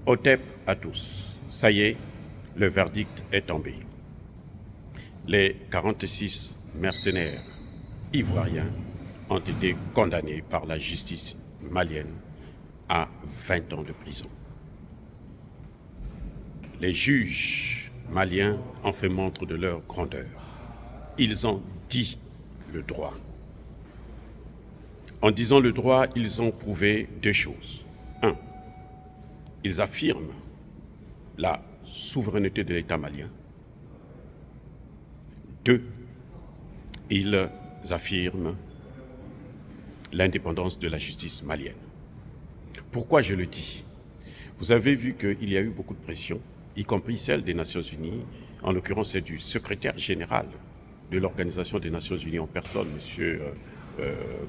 Otep à tous. Ça y est, le verdict est tombé. Les 46 mercenaires ivoiriens ont été condamnés par la justice malienne à 20 ans de prison. Les juges maliens ont fait montre de leur grandeur. Ils ont dit le droit. En disant le droit, ils ont prouvé deux choses. Un, ils affirment la souveraineté de l'État malien. Deux, ils affirment l'indépendance de la justice malienne. Pourquoi je le dis? Vous avez vu qu'il y a eu beaucoup de pression, y compris celle des Nations Unies, en l'occurrence c'est du secrétaire général de l'Organisation des Nations Unies en personne, M.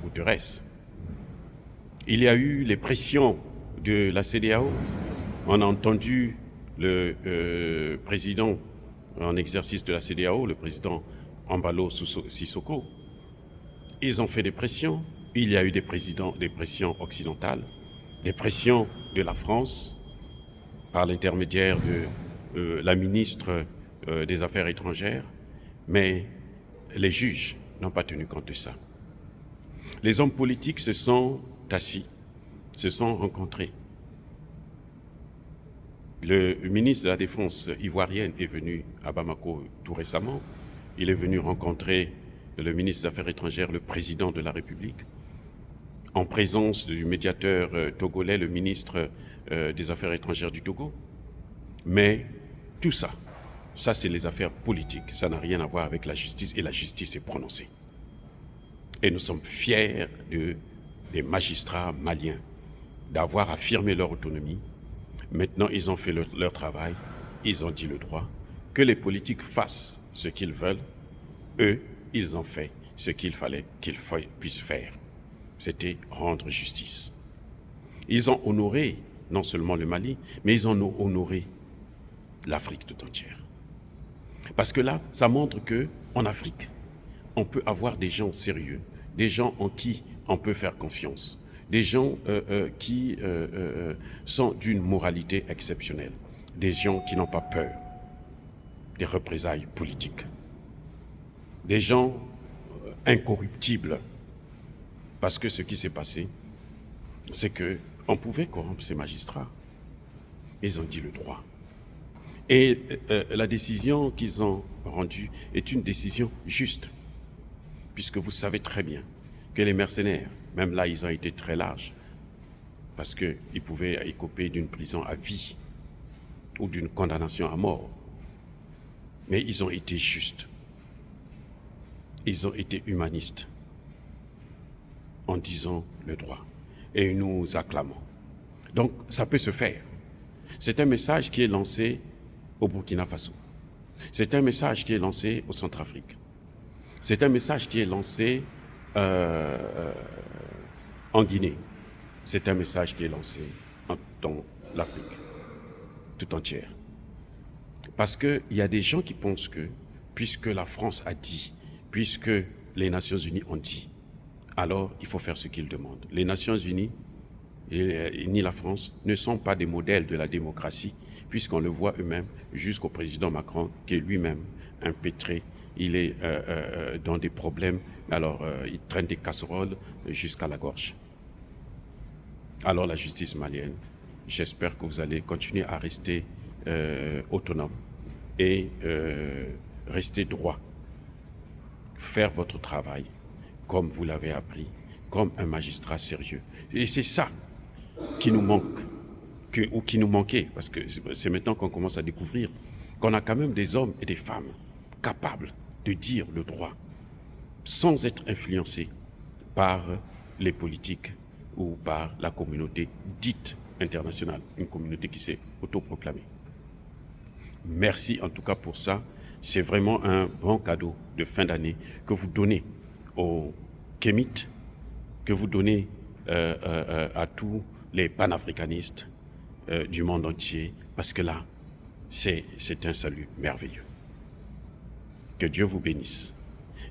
Guterres. Il y a eu les pressions de la CEDEAO. On a entendu le président en exercice de la CEDEAO, le président Embalo Sissoko. Ils ont fait des pressions. Il y a eu des pressions occidentales, des pressions de la France par l'intermédiaire de la ministre des Affaires étrangères, mais les juges n'ont pas tenu compte de ça. Les hommes politiques se sont assis, se sont rencontrés. Le ministre de la Défense ivoirienne est venu à Bamako tout récemment. Il est venu rencontrer le ministre des Affaires étrangères, le président de la République, en présence du médiateur togolais, le ministre des Affaires étrangères du Togo. Mais tout ça, c'est les affaires politiques. Ça n'a rien à voir avec la justice et la justice est prononcée. Et nous sommes fiers des magistrats maliens d'avoir affirmé leur autonomie. Maintenant, ils ont fait leur travail, ils ont dit le droit. Que les politiques fassent ce qu'ils veulent, eux, ils ont fait ce qu'il fallait qu'ils puissent faire. C'était rendre justice. Ils ont honoré non seulement le Mali, mais ils ont honoré l'Afrique tout entière. Parce que là, ça montre qu'en Afrique, on peut avoir des gens sérieux, des gens en qui on peut faire confiance, des gens qui sont d'une moralité exceptionnelle, des gens qui n'ont pas peur des représailles politiques, des gens incorruptibles. Parce que ce qui s'est passé, c'est qu'on pouvait corrompre ces magistrats. Ils ont dit le droit. Et la décision qu'ils ont rendue est une décision juste. Puisque vous savez très bien que les mercenaires, même là, ils ont été très larges. Parce qu'ils pouvaient écoper d'une prison à vie ou d'une condamnation à mort. Mais ils ont été justes. Ils ont été humanistes en disant le droit. Et nous acclamons. Donc, ça peut se faire. C'est un message qui est lancé au Burkina Faso. C'est un message qui est lancé au Centrafrique. C'est un message qui est lancé en Guinée. C'est un message qui est lancé dans l'Afrique tout entière. Parce qu'il y a des gens qui pensent que, puisque la France a dit, puisque les Nations Unies ont dit, alors il faut faire ce qu'ils demandent. Les Nations Unies ni la France ne sont pas des modèles de la démocratie, puisqu'on le voit eux-mêmes jusqu'au président Macron, qui est lui-même impétré. Il est dans des problèmes, alors il traîne des casseroles jusqu'à la gorge. Alors la justice malienne, j'espère que vous allez continuer à rester autonome et rester droit. Faire votre travail comme vous l'avez appris, comme un magistrat sérieux. Et c'est ça qui nous manque, ou qui nous manquait, parce que c'est maintenant qu'on commence à découvrir qu'on a quand même des hommes et des femmes capables de dire le droit sans être influencés par les politiques ou par la communauté dite internationale, une communauté qui s'est autoproclamée. Merci en tout cas pour ça. C'est vraiment un bon cadeau de fin d'année que vous donnez aux Kémites, que vous donnez à tous les panafricanistes du monde entier, parce que là, c'est un salut merveilleux. Que Dieu vous bénisse.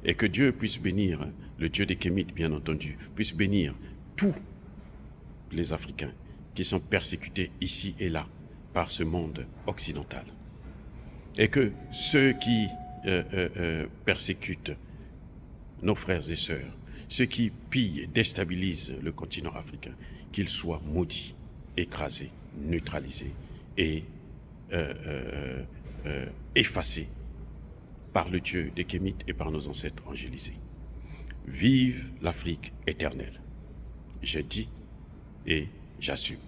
Et que Dieu puisse bénir, le Dieu des Kémites, bien entendu, puisse bénir tous les Africains qui sont persécutés ici et là par ce monde occidental. Et que ceux qui persécutent nos frères et sœurs, ceux qui pillent, déstabilisent le continent africain, qu'ils soient maudits, écrasés, neutralisés et effacés par le Dieu des Kémites et par nos ancêtres angélisés. Vive l'Afrique éternelle. Je dis et j'assume.